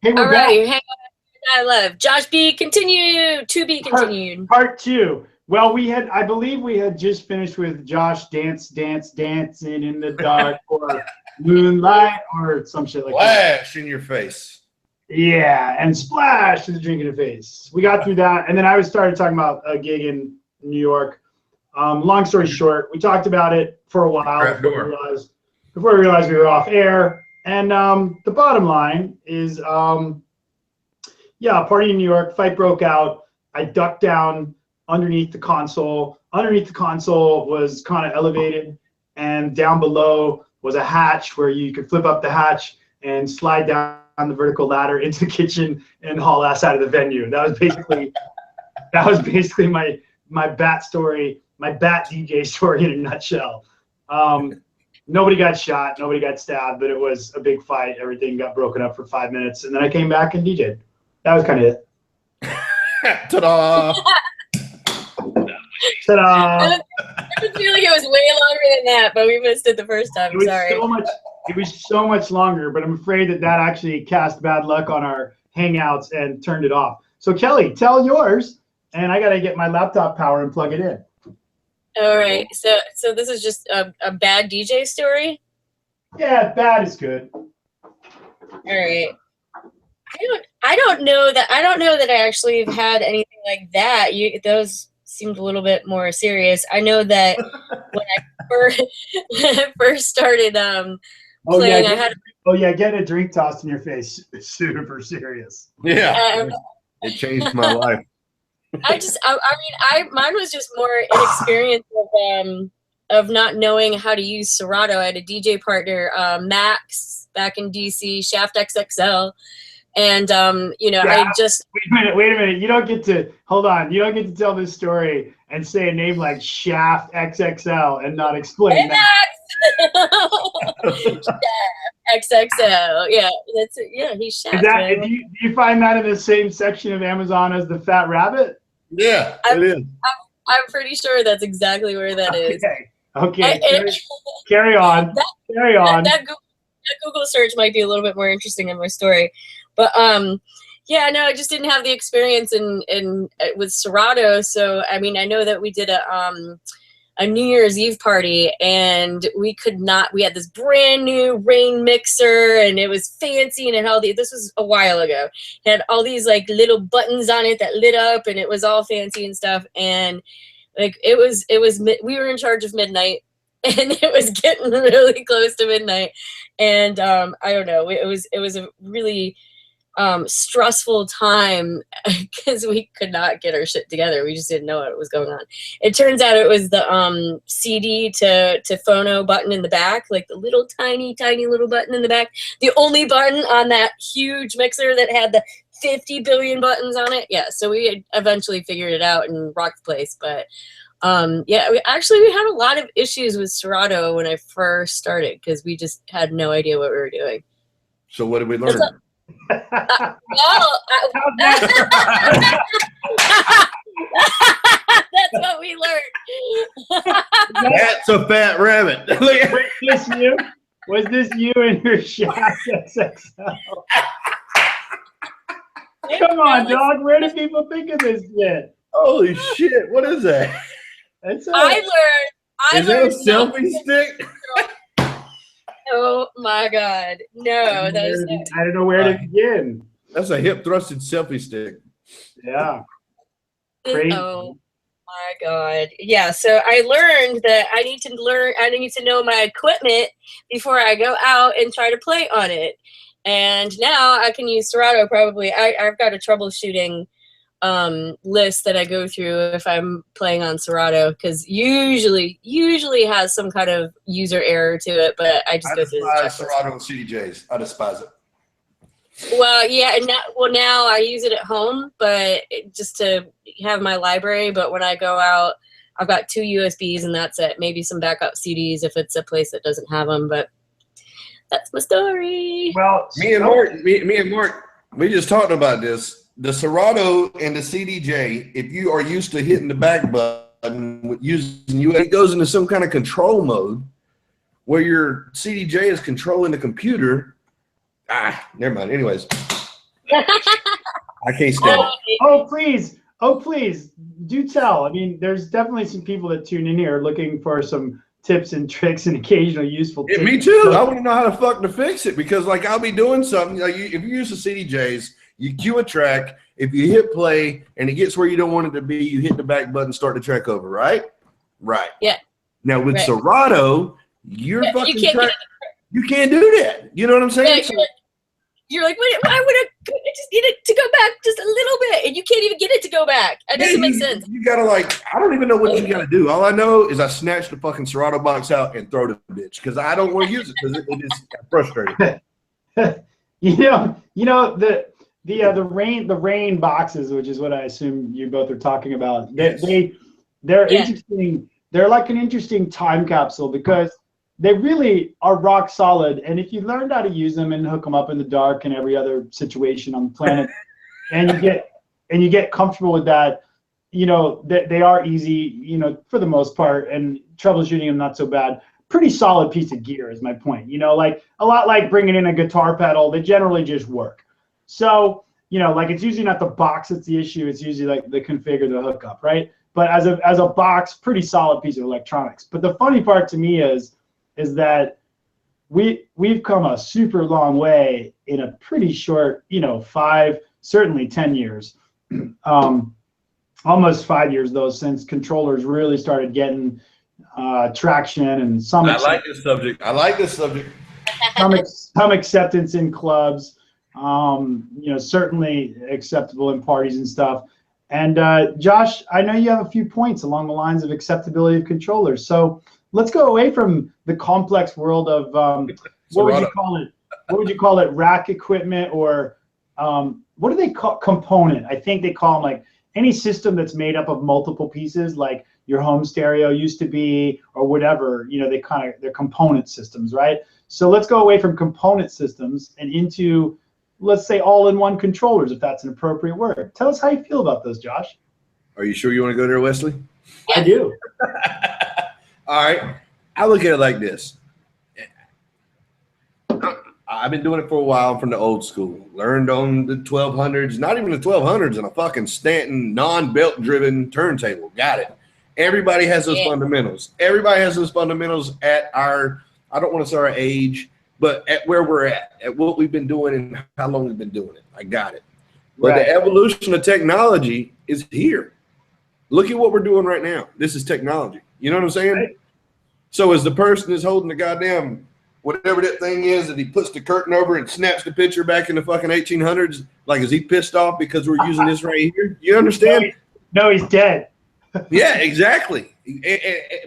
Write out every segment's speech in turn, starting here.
Hey, All we're back. right, hang on. I love Josh B. Continue to be continued. Part two. Well, I believe we had just finished with Josh dancing in the dark, or moonlight, or some shit like that. Flash in your face. Yeah, and splash to the drink in the face. We got through that, and then I started talking about a gig in New York. Long story short, we talked about it for a while before we realized we were off air. And the bottom line is, party in New York, fight broke out. I ducked down underneath the console. Underneath the console was kind of elevated, and down below was a hatch where you could flip up the hatch and slide down the vertical ladder into the kitchen and haul ass out of the venue. That was basically my bat story, my bat DJ story in a nutshell. Nobody got shot, nobody got stabbed, but it was a big fight. Everything got broken up for 5 minutes, and then I came back and DJ'd. That was kind of it. Ta-da! Ta-da! I feel like it was way longer than that, but we missed it the first time. Sorry. It was so much longer, but I'm afraid that actually cast bad luck on our Hangouts and turned it off. So Kelly, tell yours, and I got to get my laptop power and plug it in. All right, so this is just a bad DJ story? Yeah, bad is good. All right. I don't know that I actually have had anything like that. Those seemed a little bit more serious. I know that when I first started playing, getting a drink tossed in your face is super serious. Yeah, it changed my life. Mine was just more inexperience of not knowing how to use Serato. I had a DJ partner, Max, back in DC, Shaft XXL. And I just wait a minute. You don't get to tell this story and say a name like Shaft XXL and not explain that. XXL. Yeah, that's it. Yeah, he's Shaft. Do you find that in the same section of Amazon as the Fat Rabbit? Yeah, it is. I'm pretty sure that's exactly where that is. Okay. Carry on. That Google search might be a little bit more interesting in my story. But I just didn't have the experience in with Serato. So I mean, I know that we did a New Year's Eve party, and we had this brand new rain mixer, and it was fancy, and it had this was a while ago. It had all these like little buttons on it that lit up, and it was all fancy and stuff. And like we were in charge of midnight, and it was getting really close to midnight. And I don't know, it was a really stressful time because we could not get our shit together. We just didn't know what was going on. It turns out it was the CD to phono button in the back, like the little tiny little button in the back, the only button on that huge mixer that had the 50 billion buttons on it. Yeah, so we had eventually figured it out and rocked the place. But we had a lot of issues with Serato when I first started because we just had no idea what we were doing. So what did we learn? That's what we learned. That's a fat rabbit. Was this you and your Shaft XXL? Come on, dog. Where do people think of this shit? Holy shit! What is that? I learned that a selfie stick? Oh my God! No, I don't know where to begin. That's a hip thrusted selfie stick. Yeah. Crazy. Oh my God! Yeah. So I learned that I need to know my equipment before I go out and try to play on it. And now I can use Serato. Probably I've got a troubleshooting list that I go through if I'm playing on Serato, because usually has some kind of user error to it, but I just go through the Serato and CDJs. I despise it. Well, yeah, and now I use it at home, but just to have my library. But when I go out, I've got 2 USBs and that's it. Maybe some backup CDs if it's a place that doesn't have them. But that's my story. Well, me and Mark, we just talked about this. The Serato and the CDJ, if you are used to hitting the back button using it goes into some kind of control mode where your CDJ is controlling the computer. Never mind. Anyways, I can't stand it. Oh, please, do tell. I mean, there's definitely some people that tune in here looking for some tips and tricks and occasional useful tips. Yeah, me too. I want to know how to fuck to fix it because, like, I'll be doing something. Like, if you use the CDJs, you cue a track. If you hit play and it gets where you don't want it to be, you hit the back button, start the track over, right? Right. Yeah. Now with Right. Serato, you're fucking you can't, you can't do that. You know what I'm saying? Yeah, you're like, wait, I would have just get it to go back just a little bit, and you can't even get it to go back. That doesn't make sense. You gotta, like, I don't even know what you gotta do. All I know is I snatch the fucking Serato box out and throw it at the bitch because I don't want to use it because it is frustrating. The rain boxes, which is what I assume you both are talking about. Yes. They're interesting. They're like an interesting time capsule because they really are rock solid. And if you learned how to use them and hook them up in the dark and every other situation on the planet, and you get comfortable with that, they are easy, for the most part, and troubleshooting them not so bad. Pretty solid piece of gear is my point. Like a lot like bringing in a guitar pedal, they generally just work. So, like it's usually not the box that's the issue. It's usually like the configure, the hookup, right? But as a box, pretty solid piece of electronics. But the funny part to me is that we've come a super long way in a pretty short, 5, certainly 10 years, almost 5 years though, since controllers really started getting traction and some. I like this subject. some acceptance in clubs. Certainly acceptable in parties and stuff. And Josh, I know you have a few points along the lines of acceptability of controllers. So let's go away from the complex world of what would you call it? What would you call it? Rack equipment, or what do they call component? I think they call them like any system that's made up of multiple pieces, like your home stereo used to be, or whatever. They're component systems, right? So let's go away from component systems and into, let's say, all-in-one controllers, if that's an appropriate word. Tell us how you feel about those, Josh. Are you sure you want to go there, Wesley? I do. All right. I look at it like this. I've been doing it for a while from the old school. Learned on the 1200s, not even the 1200s, and a fucking Stanton non-belt driven turntable. Got it. Everybody has those fundamentals. Everybody has those fundamentals at our, I don't want to say our age, but at where we're at what we've been doing and how long we've been doing it. I got it. But the evolution of technology is here. Look at what we're doing right now. This is technology. You know what I'm saying? Right. So as the person is holding the goddamn whatever that thing is that he puts the curtain over and snaps the picture back in the fucking 1800s, like, is he pissed off because we're using this right here? You understand? No, he's dead. Yeah, exactly.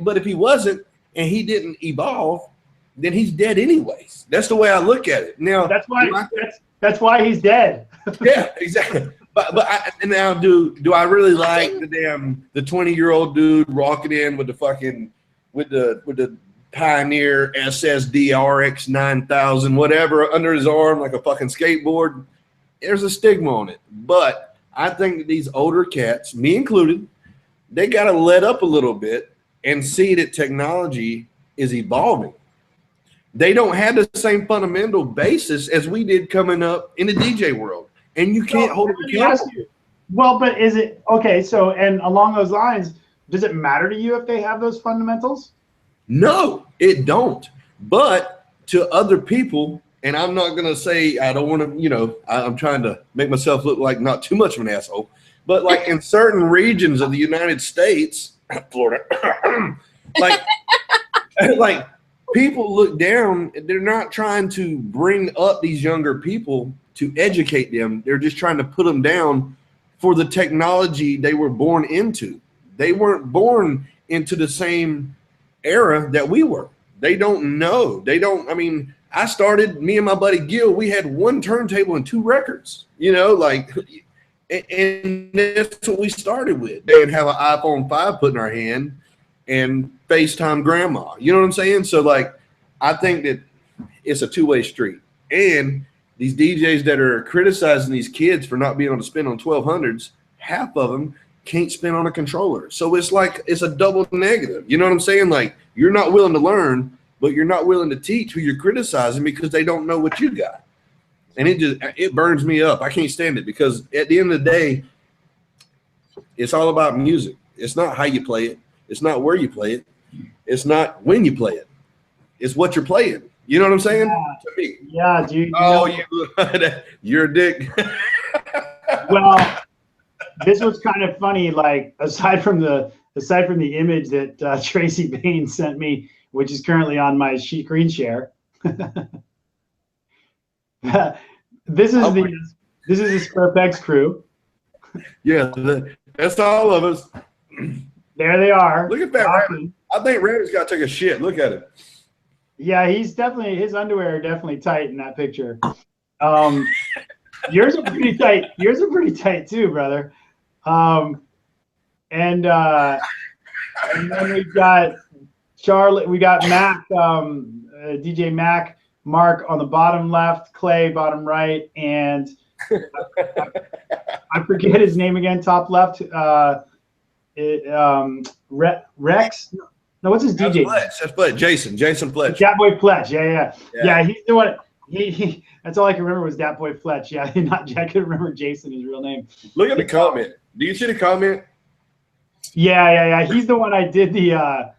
But if he wasn't and he didn't evolve, then he's dead anyways. That's the way I look at it. Now that's why he's dead. Yeah, exactly. Now do I really like the 20-year-old dude walking in with the fucking with the Pioneer SSD RX 9000 whatever under his arm like a fucking skateboard? There's a stigma on it. But I think that these older cats, me included, they got to let up a little bit and see that technology is evolving. They don't have the same fundamental basis as we did coming up in the DJ world. And you can't hold it accountable. Well, but is it okay? So, and along those lines, does it matter to you if they have those fundamentals? No, it don't. But to other people, and I'm not going to say, I don't want to, I'm trying to make myself look like not too much of an asshole, but like in certain regions of the United States, Florida, like people look down. They're not trying to bring up these younger people to educate them. They're just trying to put them down for the technology they were born into. They weren't born into the same era that we were. They don't know. I started, me and my buddy Gil, we had one turntable and 2 records, and that's what we started with. And have an iPhone 5 put in our hand and FaceTime grandma. You know what I'm saying? So I think that it's a two-way street. And these DJs that are criticizing these kids for not being able to spin on 1200s, half of them can't spin on a controller. So it's a double negative. You know what I'm saying? Like, you're not willing to learn, but you're not willing to teach who you're criticizing because they don't know what you got. and it burns me up. I can't stand it because at the end of the day, it's all about music. It's not how you play it. It's not where you play it. It's not when you play it. It's what you're playing. You know what I'm saying? To me. Yeah, dude. You're a dick. Well, this was kind of funny. Like aside from the image that Tracy Bain sent me, which is currently on my screen share. This is the Square Pegs crew. Yeah, that's all of us. There they are. Look at that rabbit. I think Rabbit's got to take a shit. Look at it. Yeah, his underwear are definitely tight in that picture. Yours are pretty tight. Yours are pretty tight too, brother. And then we've got Charlotte. We got Mac, DJ Mac, Mark on the bottom left, Clay bottom right, and I forget his name again. Top left, Rex. No, what's his DJ? That's Pledge. Jason Pledge. Dat Boy Pledge. Yeah. He's doing it. He. That's all I can remember was Dat Boy Pledge. Yeah, not Jack. I couldn't remember Jason, his real name. Look at the comment. Do you see the comment? Yeah. He's the one I did the.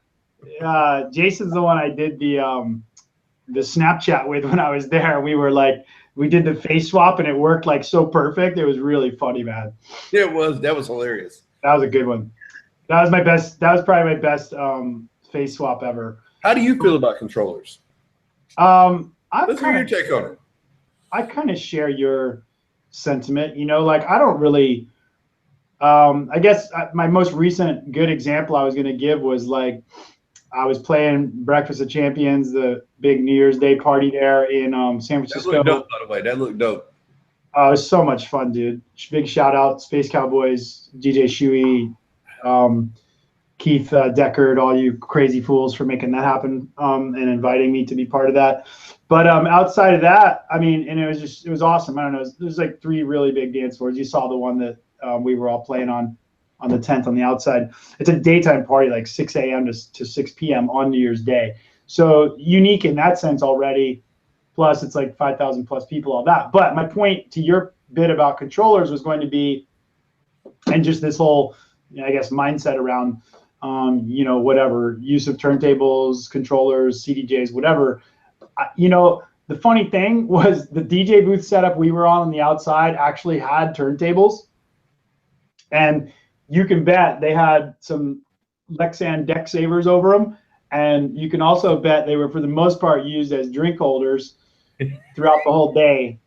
Jason's the one I did the Snapchat with when I was there. We did the face swap and it worked like so perfect. It was really funny, man. It was. That was hilarious. That was a good one. That was my best. That was probably my best face swap ever. How do you feel about controllers? Let's hear your take on it. I kind of share your sentiment. Like I don't really. I guess my most recent good example I was going to give was like I was playing Breakfast of Champions, the big New Year's Day party there in San Francisco. That looked dope, by the way. That looked dope. It was so much fun, dude. Big shout out, Space Cowboys, DJ ShYo, Keith Deckard, all you crazy fools for making that happen and inviting me to be part of that. But outside of that, I mean, and it was awesome. I don't know. There's like 3 really big dance floors. You saw the one that we were all playing on the 10th on the outside. It's a daytime party, like 6 a.m. to 6 p.m. on New Year's Day. So unique in that sense already. Plus, it's like 5,000 plus people, all that. But my point to your bit about controllers was going to be, and just this whole, I guess, mindset around, whatever, use of turntables, controllers, CDJs, whatever. The funny thing was the DJ booth setup we were on the outside actually had turntables. And you can bet they had some Lexan deck savers over them. And you can also bet they were, for the most part, used as drink holders throughout the whole day.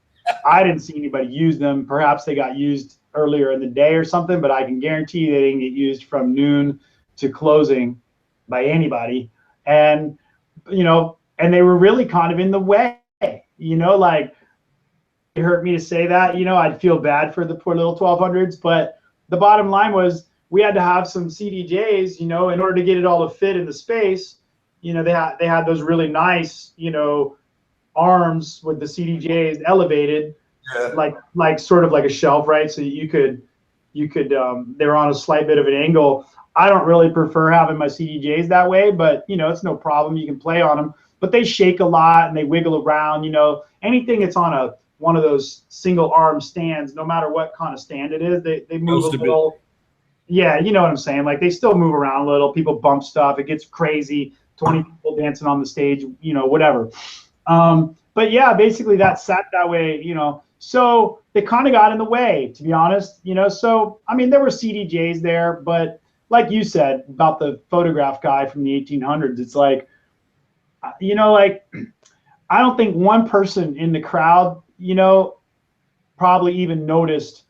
I didn't see anybody use them. Perhaps they got used earlier in the day or something, but I can guarantee they didn't get used from noon to closing by anybody. And, and they were really kind of in the way, like it hurt me to say that, I'd feel bad for the poor little 1200s, but the bottom line was we had to have some CDJs, in order to get it all to fit in the space. They had those really nice, arms with the CDJs elevated, like sort of like a shelf, right? So you could they were on a slight bit of an angle. I don't really prefer having my CDJs that way, but it's no problem. You can play on them, but they shake a lot and they wiggle around. Anything that's on one of those single arm stands, no matter what kind of stand it is, they move a little. Yeah, you know what I'm saying? Like they still move around a little. People bump stuff. It gets crazy. 20 people dancing on the stage, whatever. But yeah, basically that sat that way, So they kind of got in the way, to be honest, So I mean, there were CDJs there, but like you said about the photograph guy from the 1800s, it's like, like I don't think one person in the crowd, probably even noticed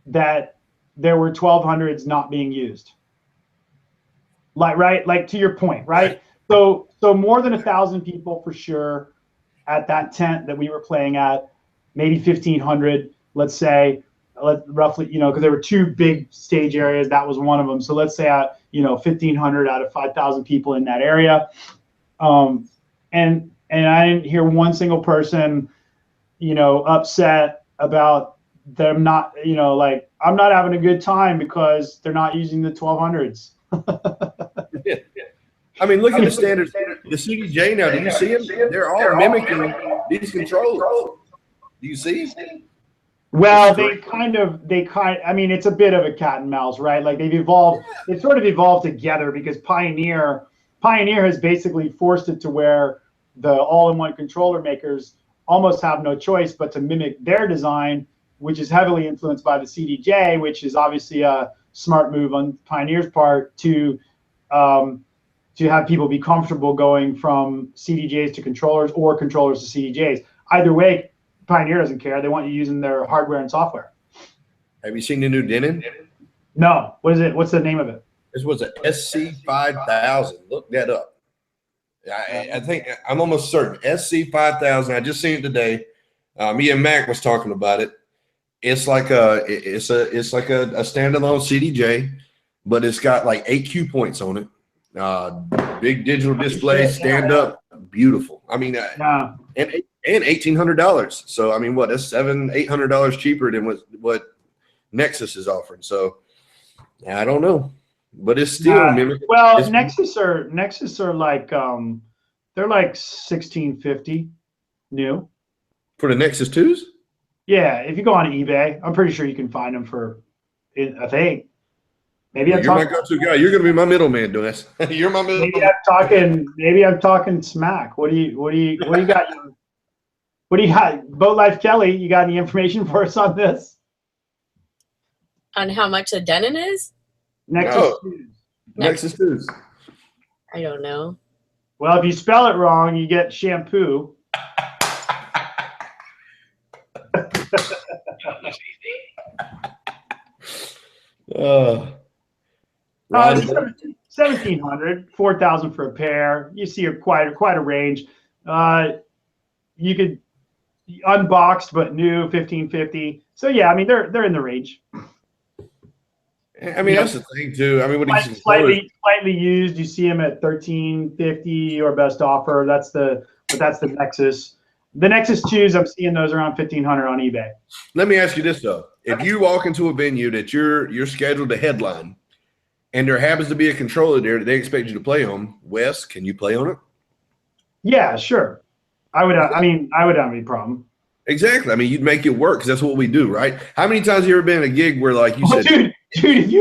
that there were 1200s not being used. Like to your point, right? So more than 1,000 people for sure at that tent that we were playing at, maybe 1,500, let's say, roughly, because there were 2 big stage areas. That was one of them. So let's say, 1,500 out of 5,000 people in that area. And I didn't hear one single person, upset about them not, like, I'm not having a good time because they're not using the 1200s. Yeah. I mean, look at the standards. The CDJ now, do you see them? They're all mimicking these controllers. Do you see? Well, I mean, it's a bit of a cat and mouse, right? Like they've sort of evolved together because Pioneer has basically forced it to where the all-in-one controller makers almost have no choice but to mimic their design, which is heavily influenced by the CDJ, which is obviously a smart move on Pioneer's part to have people be comfortable going from CDJs to controllers or controllers to CDJs. Either way, Pioneer doesn't care. They want you using their hardware and software. Have you seen the new Denon? No. What is it? What's the name of it? This was a SC5000. Look that up. I think I'm almost certain SC5000. I just seen it today. Me and Mac was talking about it. It's like a standalone CDJ, but it's got like 8 cue points on it. Big digital display, stand up, beautiful. I mean, and $1,800. So I mean, what? That's $800 cheaper than what Nexus is offering. So I don't know, but it's still Nexus are like they're like $1,650 new for the Nexus 2s. Yeah, if you go on eBay, I'm pretty sure you can find them for, I think. Maybe you're my go-to guy. You're gonna be my middleman, doing this. You're my middleman. Maybe I'm talking smack. What do you got? What do you got? Boat Life Kelly, you got any information for us on this? On how much a Denon is? Nexus 2s. I don't know. Well, if you spell it wrong, you get shampoo. $1,700, $4,000 for a pair. You see quite a range. You could unboxed but new, $1,550. So yeah, I mean they're in the range. I mean that's the thing too. I mean, what do you slightly used? You see them at $1,350 or best offer. That's the Nexus. The Nexus 2s, I'm seeing those around $1,500 on eBay. Let me ask you this though: if you walk into a venue that you're scheduled to headline, and there happens to be a controller there that they expect you to play on, Wes, can you play on it? Yeah, sure. I would not have any problem. Exactly. I mean, you'd make it work because that's what we do, right? How many times have you ever been at a gig where, like you said, if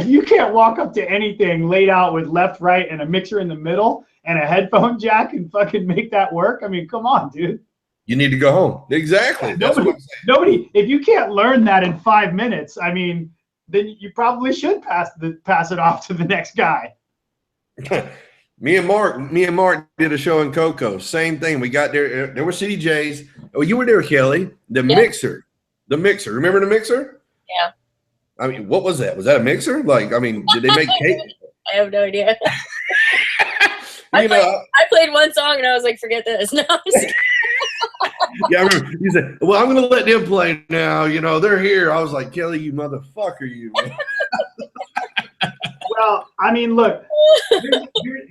you can't walk up to anything laid out with left, right, and a mixer in the middle and a headphone jack and fucking make that work, I mean, come on, dude. You need to go home. Exactly. That's what I'm saying. Nobody. If you can't learn that in 5 minutes, I mean, then you probably should pass it off to the next guy. Me and Mark did a show in Cocoa. Same thing. We got there. There were CDJs. Oh, you were there, Kelly. The mixer. Remember the mixer? Yeah. I mean, what was that? Was that a mixer? Like, I mean, did they make cake? I have no idea. I played one song and I was like, forget this. No, yeah, I remember you said, well, I'm going to let them play now. You know, they're here. I was like, Kelly, you motherfucker, you. Well, I mean, look,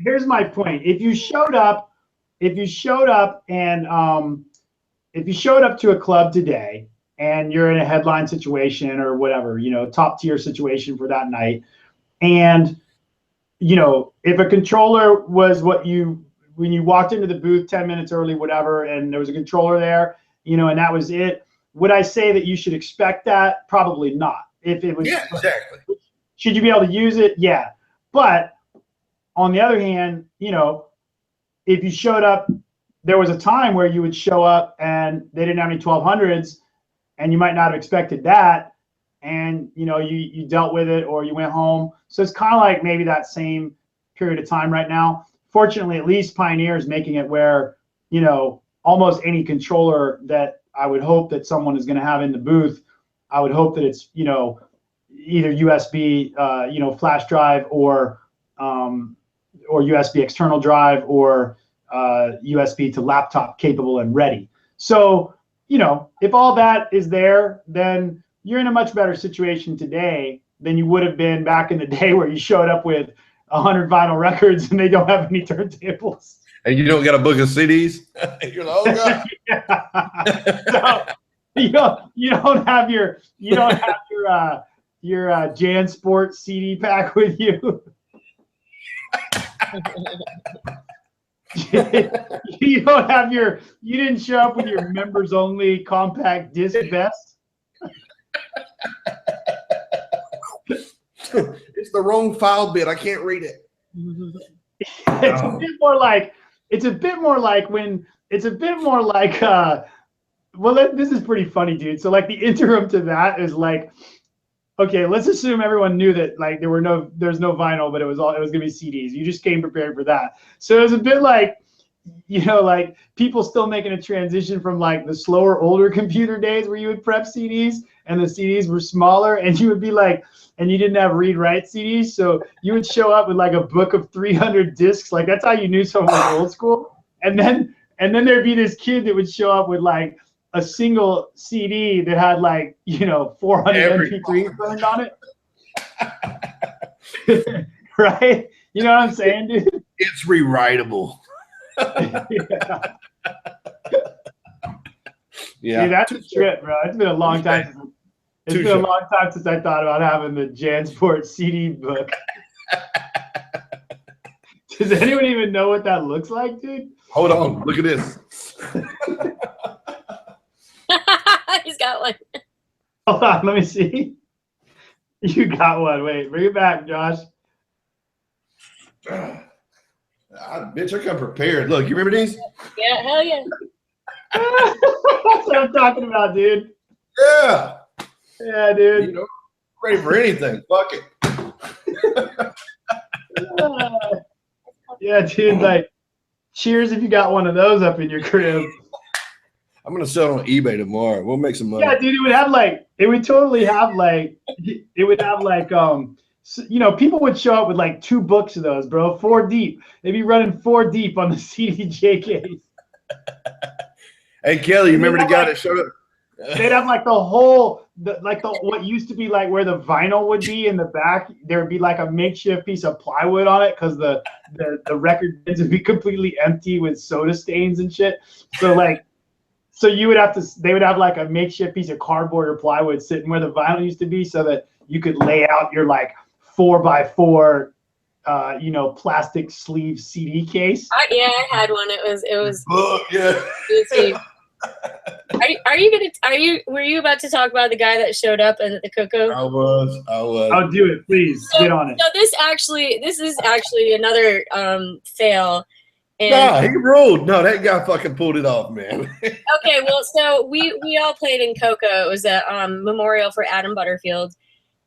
here's my point. If you showed up to a club today and you're in a headline situation or whatever, you know, top tier situation for that night, and you know, if a controller was when you walked into the booth 10 minutes early, whatever, and there was a controller there, you know, and that was it, would I say that you should expect that? Probably not. If it was, yeah, exactly. Should you be able to use it? Yeah. But on the other hand, you know, if you showed up, there was a time where you would show up and they didn't have any 1200s and you might not have expected that. And, you know, you dealt with it or you went home. So it's kind of like maybe that same period of time right now. Fortunately, at least Pioneer is making it where, you know, almost any controller that I would hope that someone is going to have in the booth, I would hope that it's, you know, either USB, you know, flash drive or USB external drive or USB to laptop capable and ready. So, you know, if all that is there, then you're in a much better situation today than you would have been back in the day where you showed up with 100 vinyl records and they don't have any turntables. And you don't got a book of CDs? You're like, oh God. So you don't have your JanSport CD pack with you. You didn't show up with your members only compact disc vest. It's the wrong file bit. I can't read it. It's a bit more like well, this is pretty funny, dude. So like the interim to that is like, okay, let's assume everyone knew that like there's no vinyl, but it was gonna be CDs. You just came prepared for that. So it was a bit like, like people still making a transition from like the slower, older computer days where you would prep CDs and the CDs were smaller, and you would be like, and you didn't have read-write CDs, so you would show up with like a book of 300 discs. Like that's how you knew someone was old school. And then there'd be this kid that would show up with like a single CD that had like 400 MP3s burned on it. Right? You know what I'm saying, dude? It's rewritable. Yeah. Dude, that's a trip, bro. It's been a long time. It's been a long time since I thought about having the JanSport CD book. Does anyone even know what that looks like, dude? Hold on. Look at this. He's got one. Hold on. Let me see. You got one. Wait. Bring it back, Josh. Bitch, I come prepared. Look, you remember these? Yeah, hell yeah. That's what I'm talking about, dude. Yeah. Yeah, dude. Ready for anything. Fuck it. Yeah, dude. Like, cheers if you got one of those up in your crib. I'm gonna sell it on eBay tomorrow. We'll make some money. Yeah, dude. It would have like people would show up with like 2 books of those, bro. 4 deep. They'd be running 4 deep on the CDJ case. Hey, Kelly, you remember the guy that showed up? They'd have like what used to be like where the vinyl would be in the back. There would be like a makeshift piece of plywood on it because the record bins would be completely empty with soda stains and shit. So they would have like a makeshift piece of cardboard or plywood sitting where the vinyl used to be so that you could lay out your like 4x4 plastic sleeve CD case. Yeah, I had one. It was yeah. Were you about to talk about the guy that showed up at the Coco? I was. I'll do it, please. Get on it. So this is actually another fail. And nah, he ruled. No, that guy fucking pulled it off, man. Okay, well, so we all played in Coco. It was a memorial for Adam Butterfield,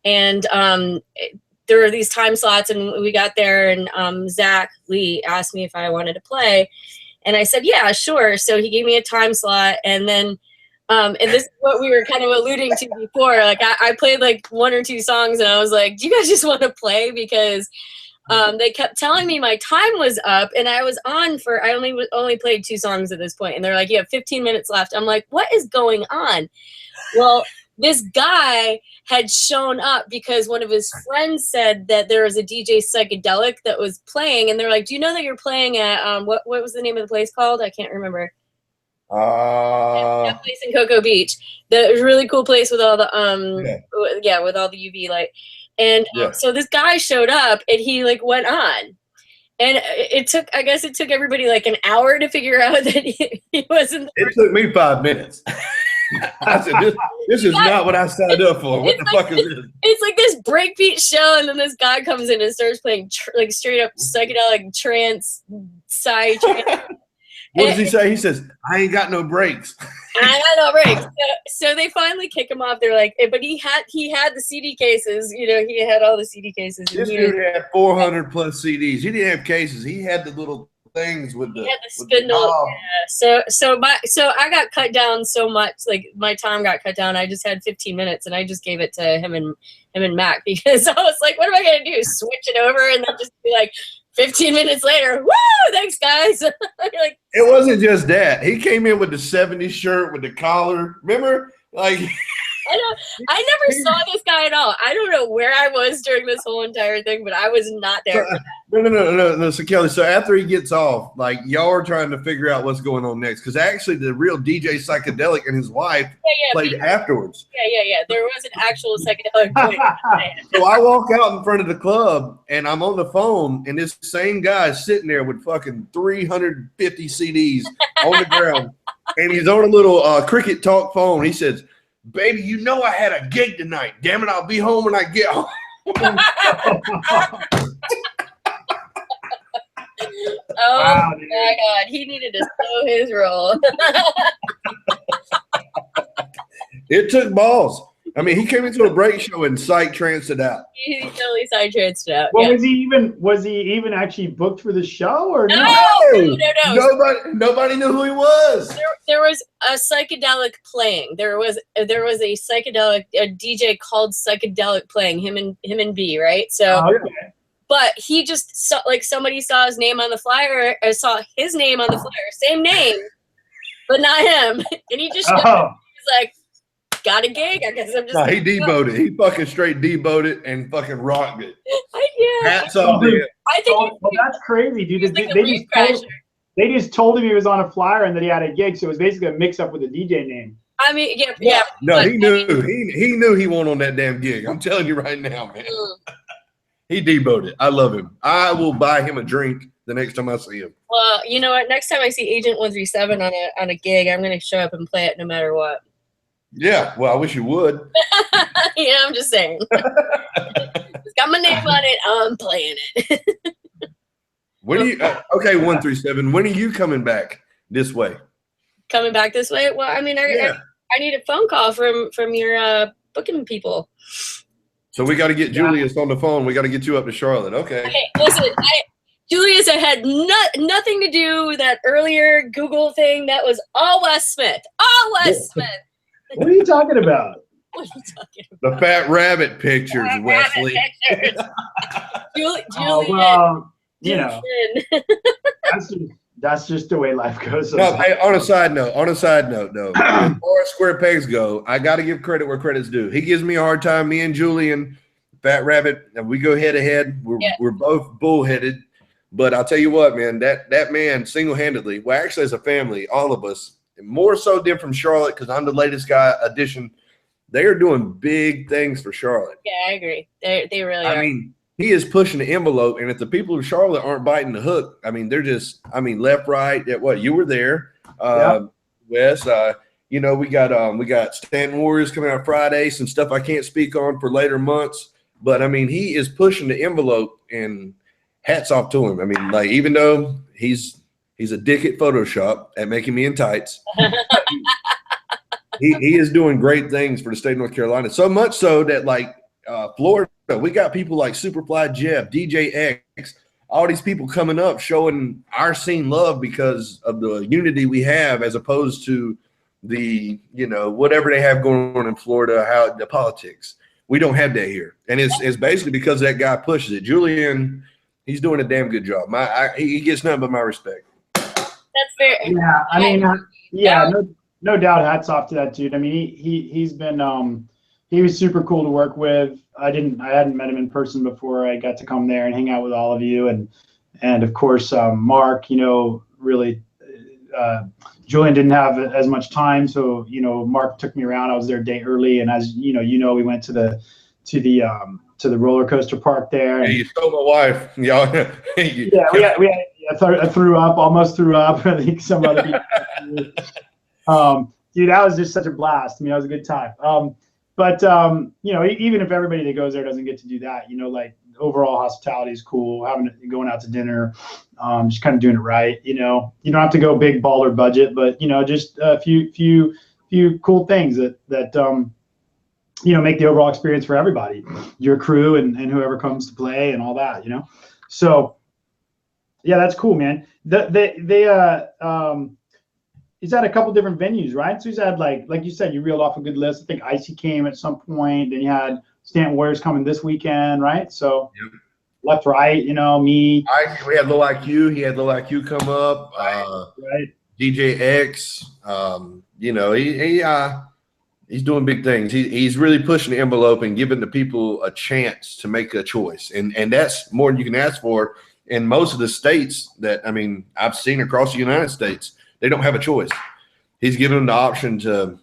and there were these time slots, and we got there, and Zach Lee asked me if I wanted to play, and I said, yeah, sure. So he gave me a time slot, and then and this is what we were kind of alluding to before. Like I played like 1 or 2 songs, and I was like, do you guys just want to play? Because they kept telling me my time was up, and I was on for, I only played 2 songs at this point, and they're like, you have 15 minutes left. I'm like, what is going on? Well, this guy had shown up because one of his friends said that there was a DJ Psychedelic that was playing, and they're like, do you know that you're playing at, what was the name of the place called? I can't remember. That place in Cocoa Beach. The really cool place with all the, with all the UV light. And so this guy showed up, and he like went on, and it took everybody like an hour to figure out that he wasn't there. It took me 5 minutes. I said, this is not what I signed up for. What the fuck is this? It's like this breakbeat show, and then this guy comes in and starts playing like straight up psychedelic trance, psy trance. What does he say? He says, I ain't got no breaks. I got no breaks. So they finally kick him off. They're like, but he had the CD cases. He had all the CD cases. This dude had 400 plus CDs. He didn't have cases. He had the little things with the spindle. Yeah. So I got cut down so much. Like my time got cut down. I just had 15 minutes, and I just gave it to him and Mac because I was like, what am I gonna do? Switch it over and then just be like 15 minutes later, woo! Thanks, guys. Like, it wasn't just that. He came in with the 70s shirt with the collar. Remember? Like I never saw this guy at all. I don't know where I was during this whole entire thing, but I was not there. No. So Kelly, so after he gets off, like y'all are trying to figure out what's going on next, because actually the real DJ Psychedelic and his wife played afterwards. Yeah. There was an actual psychedelic play. So I walk out in front of the club and I'm on the phone, and this same guy is sitting there with fucking 350 CDs on the ground, and he's on a little Cricket Talk phone. He says, "Baby, you know I had a gig tonight. Damn it, I'll be home when I get home." Oh Wow, my God, he needed to slow his roll. It took balls. I mean, he came into a break show and psych-tranced it out. He totally side-tranced it out. Well, was he even actually booked for the show or no? No. Nobody knew who he was. There was a psychedelic playing. There was a psychedelic DJ called Psychedelic playing. Him and B, right? So, Okay. but he just saw, like, somebody saw his name on the flyer, or saw his name on the flyer, same name, but not him, and he just he's like, got a gig. I guess I'm just. No, he deboed it. He fucking straight deboed it and fucking rocked it. Yeah. Hats off to him. I think Well, that's crazy, dude. like They just told him he was on a flyer and that he had a gig, so it was basically a mix-up with the DJ name. I mean, yeah. No, he knew. He knew he won on that damn gig. I'm telling you right now, man. He deboed it. I love him. I will buy him a drink the next time I see him. Well, you know what? Next time I see Agent 137 on a gig, I'm gonna show up and play it no matter what. Yeah. Well, I wish you would. Yeah, I'm just saying. It's got my name on it. I'm playing it. When are you? Okay, 137. When are you coming back this way? Coming back this way? Well, I mean, I need a phone call from your booking people. So we got to get Julius on the phone. We got to get you up to Charlotte. Okay. Okay, listen, Julius, I had nothing to do with that earlier Google thing. That was all Wes Smith. All Wes Smith. What are you talking about? What are you talking about? The fat rabbit pictures, Wesley. Julian. Oh, well, you know, that's just the way life goes. No, hey, on a side note, though, as far as square pegs go, I got to give credit where credit's due. He gives me a hard time. Me and Julian, Fat Rabbit, we go head to head. We're both bullheaded. But I'll tell you what, man, that man single-handedly, well, actually as a family, all of us, more so than from Charlotte, because I'm the latest guy addition, they are doing big things for Charlotte. Yeah, I agree. They really are. I mean, he is pushing the envelope, and if the people of Charlotte aren't biting the hook, I mean, they're just, I mean, left, right. You were there, Wes. You know, we got Stanton Warriors coming out Friday, some stuff I can't speak on for later months, but I mean, he is pushing the envelope, and hats off to him. I mean, like, even though he's a dick at Photoshop at making me in tights, he is doing great things for the state of North Carolina. So much so that, like, Florida, we got people like Superfly Jeff, DJ X, all these people coming up showing our scene love because of the unity we have, as opposed to the, you know, whatever they have going on in Florida, how the politics. We don't have that here. And it's basically because that guy pushes it. Julian, he's doing a damn good job. He gets nothing but my respect. That's fair. Yeah, I mean, no doubt. Hats off to that dude. I mean, he's been he was super cool to work with. I hadn't met him in person before I got to come there and hang out with all of you, and of course Mark. You know, really, Julian didn't have as much time, so you know, Mark took me around. I was there a day early, and as you know, we went to the roller coaster park there. And, you stole my wife. Yeah, I threw up, almost threw up. I think some other people. Dude, that was just such a blast. I mean, that was a good time. But you know, even if everybody that goes there doesn't get to do that, you know, like overall hospitality is cool. Going out to dinner, just kind of doing it right. You know, you don't have to go big baller budget, but you know, just a few cool things that you know, make the overall experience for everybody, your crew and whoever comes to play and all that, you know. So yeah, that's cool, man. He's had a couple different venues, right? So he's had like you said, you reeled off a good list. I think Icy came at some point. Then you had Stanton Warriors coming this weekend, right? So left, right, you know, me. We had Low IQ. He had Low IQ come up. Right. DJ X. You know, He's doing big things. He's really pushing the envelope and giving the people a chance to make a choice. And that's more than you can ask for in most of the states that, I mean, I've seen across the United States. They don't have a choice. He's giving them the option to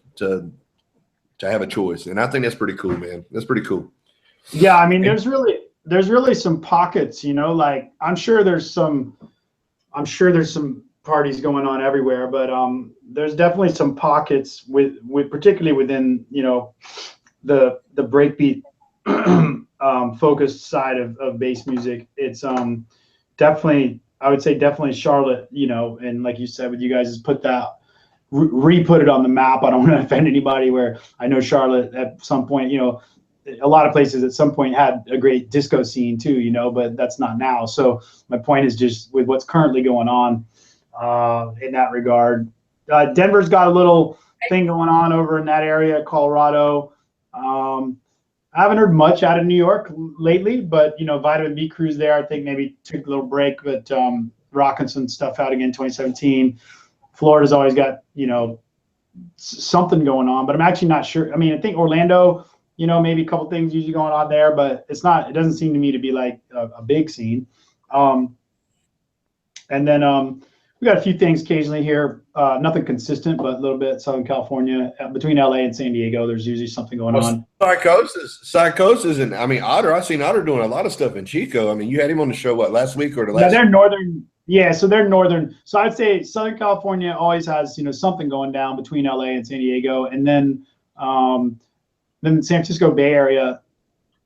have a choice. And I think that's pretty cool, man. That's pretty cool. Yeah, I mean, there's really some pockets, you know, like I'm sure there's some parties going on everywhere, but there's definitely some pockets with particularly within, you know, the breakbeat focused side of bass music. It's definitely, I would say definitely Charlotte, you know, and like you said, with you guys has put that re-put it on the map. I don't want to offend anybody, where I know Charlotte at some point, you know, a lot of places at some point had a great disco scene too, you know, but that's not now. So my point is just with what's currently going on in that regard. Denver's got a little thing going on over in that area, Colorado. I haven't heard much out of New York lately, but you know, Vitamin B Crew's there. I think maybe took a little break, but rocking some stuff out again 2017. Florida's always got, you know, something going on, but I'm actually not sure. I mean, I think Orlando, you know, maybe a couple things usually going on there, but it doesn't seem to me to be like a big scene. And then we got a few things occasionally here, nothing consistent, but a little bit. Southern California, between LA and San Diego, there's usually something going on. Psychosis, and I mean Otter. I've seen Otter doing a lot of stuff in Chico. I mean, you had him on the show last week or the last? Yeah, they're northern. Yeah, so they're northern. So I'd say Southern California always has, you know, something going down between LA and San Diego, and then San Francisco Bay Area.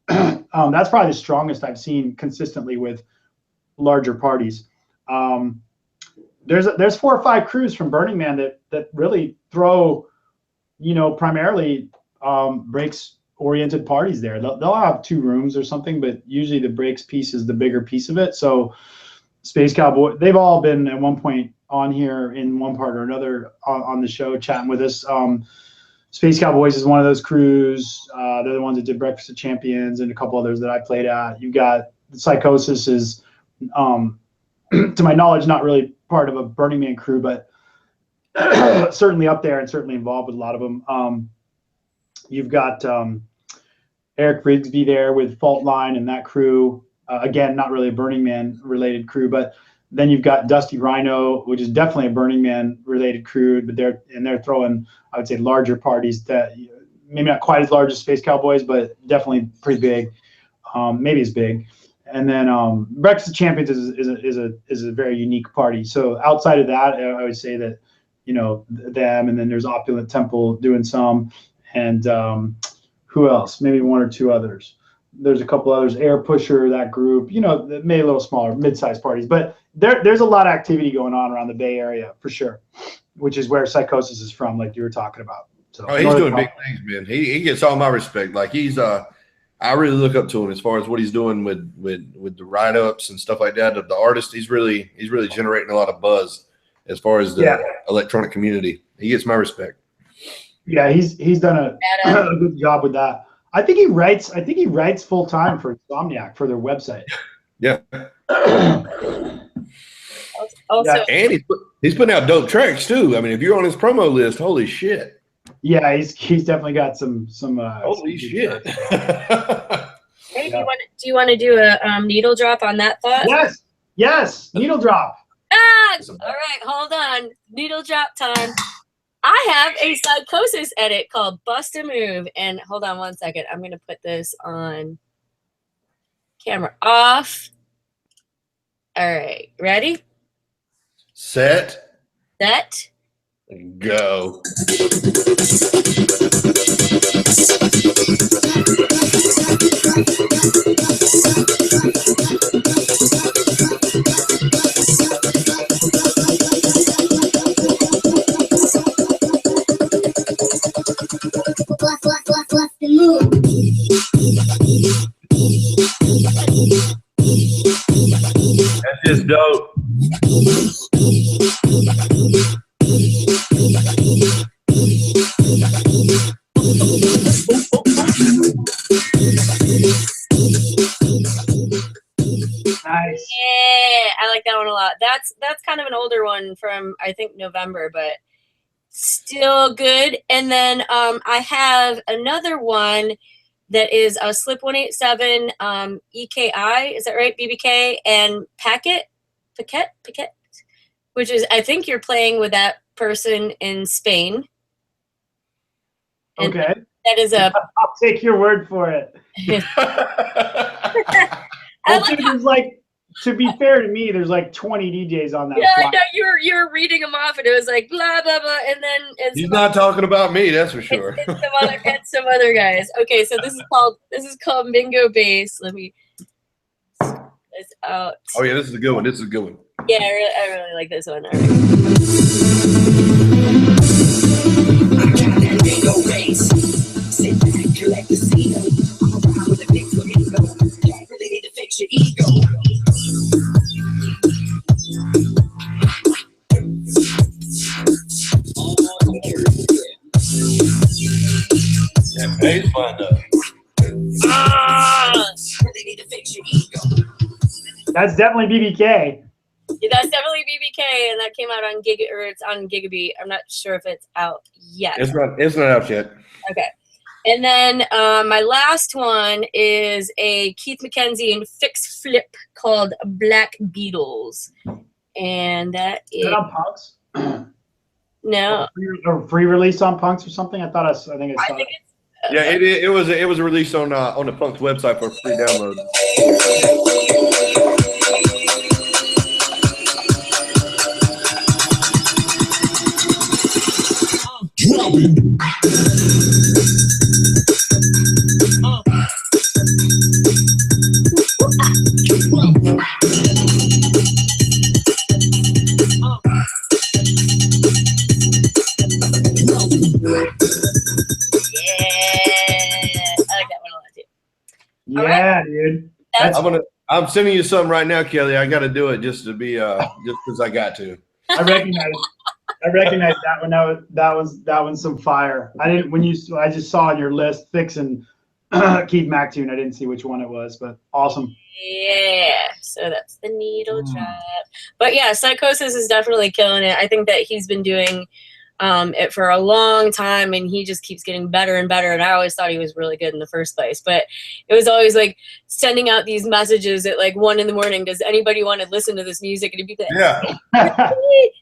That's probably the strongest I've seen consistently with larger parties. There's 4 or 5 crews from Burning Man that really throw, you know, primarily breaks oriented parties there. They'll have 2 rooms or something, but usually the breaks piece is the bigger piece of it. So Space Cowboy, they've all been at one point on here in one part or another on the show chatting with us. Space Cowboys is one of those crews. They're the ones that did Breakfast of Champions and a couple others that I played at. You've got Psychosis is, to my knowledge, not really part of a Burning Man crew, but certainly up there and certainly involved with a lot of them. You've got Eric Rigsby there with Fault Line and that crew. Again, not really a Burning Man related crew, but then you've got Dusty Rhino, which is definitely a Burning Man related crew, but they're throwing, I would say, larger parties that maybe not quite as large as Space Cowboys, but definitely pretty big, maybe as big. And then Breakfast of Champions is a very unique party. So outside of that, I would say that, you know, them, and then there's Opulent Temple doing some, and who else? Maybe 1 or 2 others. There's a couple others, Air Pusher, that group, you know, maybe a little smaller, mid-sized parties, but there's a lot of activity going on around the Bay Area for sure, which is where Psychosis is from, like you were talking about. So he's doing big things, man. He gets all my respect. Like I really look up to him as far as what he's doing with the write-ups and stuff like that. The artist, he's really generating a lot of buzz as far as the electronic community. He gets my respect. Yeah, he's done a good job with that. I think he writes full time for Insomniac for their website. Yeah. Also, and he's putting out dope tracks too. I mean, if you're on his promo list, holy shit. Yeah, he's definitely got some. Holy shit. Hey, do you want to do a needle drop on that thought? Yes, needle drop. All right, hold on. Needle drop time. I have a Psychosis edit called Bust a Move. And hold on 1 second. I'm going to put this on camera off. All right. Ready? Set. Go. That's just dope. Nice. Yeah, I like that one a lot. That's kind of an older one from, I think, November, but still good. And then I have another one that is a Slip 187 EKI, is that right? BBK and Paquet, which is, I think you're playing with that person in Spain. And okay. that is a. I'll take your word for it. There's like, to be fair to me, there's like 20 DJs on that. Yeah, flight. I know you were reading them off, and it was like blah blah blah, and then He's not talking about me, that's for sure. And some other guys. Okay, so this is called Mingo Bass. Let me. This out. Oh yeah, this is a good one. This is a good one. Yeah, I really like this one. Mingo Bass. Sit back, collect the scenery. I'm around with a big foot ego. Can't really need to fix your ego. That bass line though. Really need to fix your ego. That's definitely BBK. Yeah, that's definitely BBK, and that came out on it's on Gigabeat. I'm not sure if it's out yet. It's not out yet. Okay. And then my last one is a Keith McKenzie and Fix Flip called Black Beatles. And that Is is that on Punks? no. A free release on Punks or something? I think I saw it. It's Yeah, it was released on the Punk's website for free download. Drop it. Yeah, dude. I'm sending you something right now, Kelly. I got to do it just to be just because I got to. I recognize that one. That one's some fire. I just saw on your list Fix and Keith Mac tune. I didn't see which one it was, but awesome. Yeah, so that's the needle drop. But yeah, Psychosis is definitely killing it. I think that he's been doing it for a long time, and he just keeps getting better and better. And I always thought he was really good in the first place, but it was always like sending out these messages at like 1 a.m. Does anybody want to listen to this music? And he'd be like, Yeah.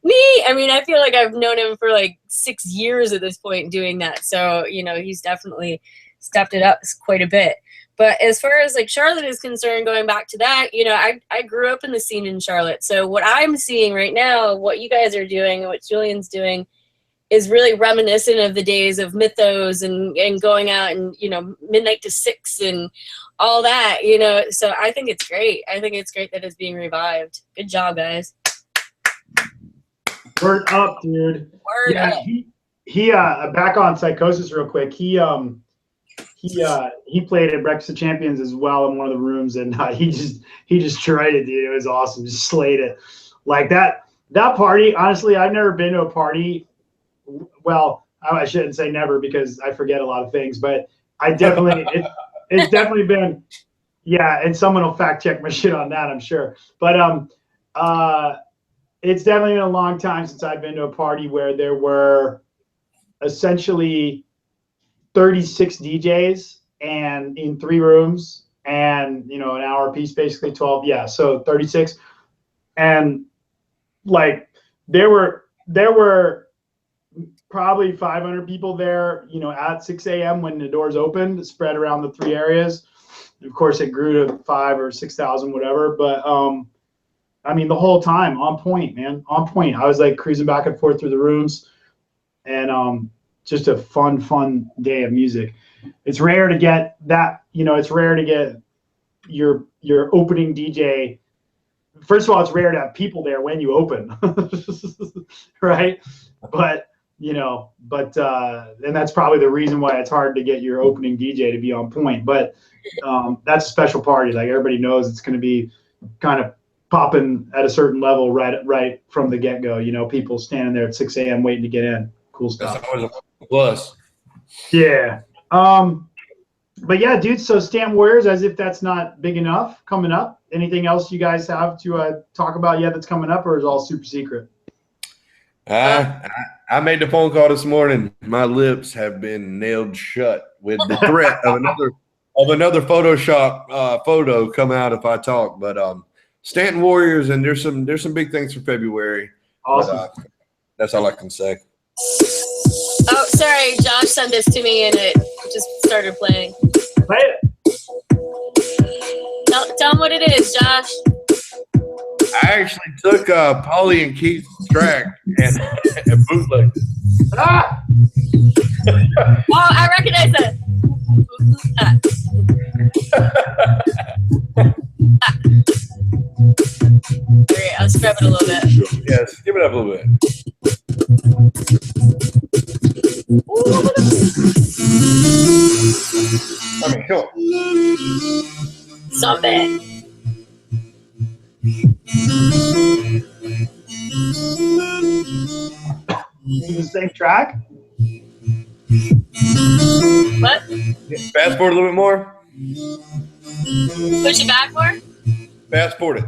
me. I mean, I feel like I've known him for like 6 years at this point doing that. So, he's definitely stepped it up quite a bit. But as far as like Charlotte is concerned, going back to that, I grew up in the scene in Charlotte. So what I'm seeing right now, what you guys are doing, and what Julian's doing, is really reminiscent of the days of Mythos and going out and, midnight to 6 and all that, So I think it's great. I think it's great that it's being revived. Good job, guys. Word up, dude. Word up. He back on Psychosis real quick. He played at Breakfast of Champions as well in one of the rooms, and he just destroyed it, dude. It was awesome. Just slayed it. Like that party, honestly, I've never been to a party. Well, I shouldn't say never because I forget a lot of things, but I definitely it's definitely been, yeah, and someone will fact check my shit on that, I'm sure. But it's definitely been a long time since I've been to a party where there were essentially 36 DJs and in 3 rooms and an hour piece, basically 12. Yeah, so 36. And like there were probably 500 people there, at 6 a.m. when the doors opened, spread around the 3 areas. Of course, it grew to 5,000 or 6,000, whatever. But I mean, the whole time on point, man, on point. I was like cruising back and forth through the rooms, and just a fun day of music. It's rare to get that. It's rare to get your opening DJ. First of all, it's rare to have people there when you open, right? But and that's probably the reason why it's hard to get your opening DJ to be on point. But that's a special party. Like everybody knows it's going to be kind of popping at a certain level right from the get-go. People standing there at 6 a.m. waiting to get in. Cool stuff. That's always a plus. Yeah. But yeah, dude. So Stamp Warriors, as if that's not big enough, coming up. Anything else you guys have to talk about yet that's coming up, or is it all super secret? I I made the phone call this morning. My lips have been nailed shut with the threat of another Photoshop photo come out if I talk. But Stanton Warriors, and there's some big things for February. Awesome. But, that's all I can say. Oh, sorry, Josh sent this to me and it just started playing. Play it. Tell him what it is, Josh. I actually took Pauly and Keith's track and bootlegged it. Ah! Oh, I recognize that. All right, I'll scrub it a little bit. Yes, give it up a little bit. I mean, come on. Something. Is it the same track? What? Fast forward a little bit more. Push it back more? Fast forward it.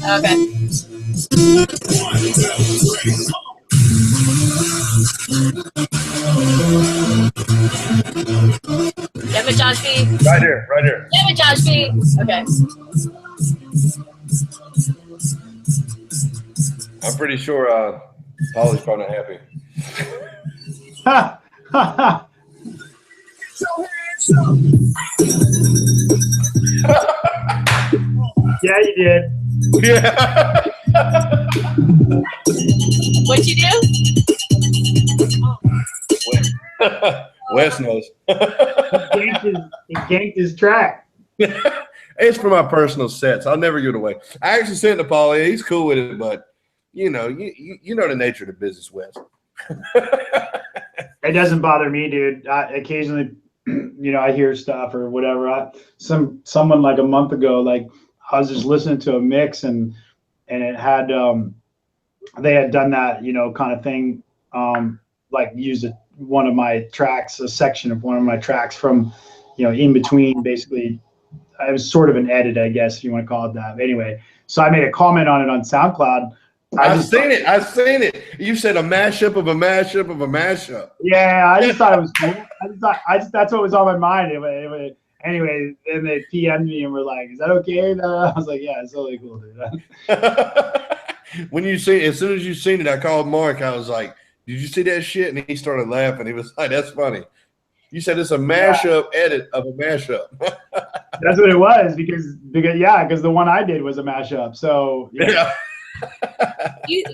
Okay. Damn it, Josh B. Right here, right here. Damn it, Josh B. Okay. I'm pretty sure Pauly's probably not happy. Ha! Ha! Ha! Yeah, you did. Yeah. What'd you do? Wes knows. He ganked his track. It's for my personal sets. I'll never give it away. I actually sent it to Pauly. He's cool with it, but you know the nature of the business, Wes. It doesn't bother me, dude. Occasionally, I hear stuff or whatever. Someone like a month ago, like I was just listening to a mix and it had they had done that, kind of thing, like use one of my tracks, a section of one of my tracks from, in between, basically. It was sort of an edit, I guess, if you want to call it that. But anyway, so I made a comment on it on SoundCloud. I've seen it. You said a mashup of a mashup of a mashup. Yeah, I just thought it was cool. That's what was on my mind. Anyway, then they PM'd me and were like, "Is that okay?" And I was like, "Yeah, it's totally cool, dude." As soon as you seen it, I called Mark. I was like, "Did you see that shit?" And he started laughing. He was like, "That's funny." You said it's a mashup edit of a mashup. That's what it was because the one I did was a mashup. So yeah. Do you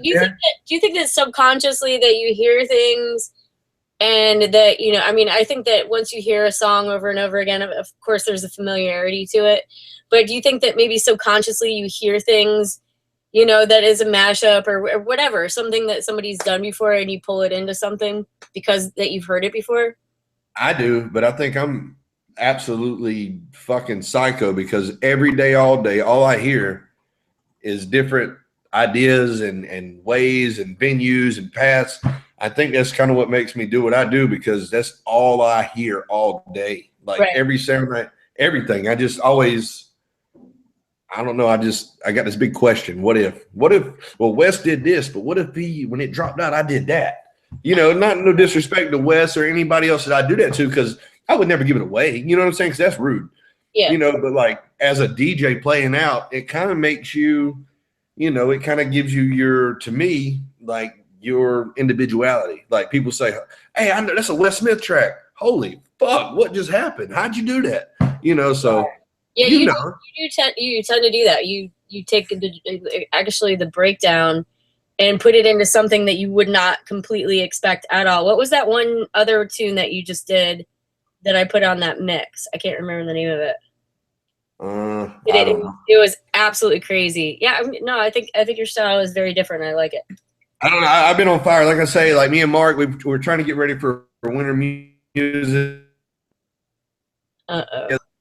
think that subconsciously that you hear things and that, I think that once you hear a song over and over again, of course there's a familiarity to it, but do you think that maybe subconsciously you hear things, that is a mashup or whatever, something that somebody's done before and you pull it into something because that you've heard it before? I do, but I think I'm absolutely fucking psycho because every day, all I hear is different ideas and ways and venues and paths. I think that's kind of what makes me do what I do because that's all I hear all day. Like every sound, everything. I just always, I don't know. I got this big question. What if, well, Wes did this, but what if when it dropped out, I did that? Not no disrespect to Wes or anybody else that I do that to because I would never give it away. You know what I'm saying? Because that's rude. Yeah. But like as a DJ playing out, it kind of makes you, it kind of gives you to me, like your individuality. Like people say, "Hey, I know that's a Wes Smith track." Holy fuck, what just happened? How'd you do that? So yeah, you tend to do that. You take the breakdown and put it into something that you would not completely expect at all. What was that one other tune that you just did that I put on that mix? I can't remember the name of it. It was absolutely crazy. Yeah, I think your style is very different. I like it. I don't know. I've been on fire. Like I say, like me and Mark, we're trying to get ready for winter music.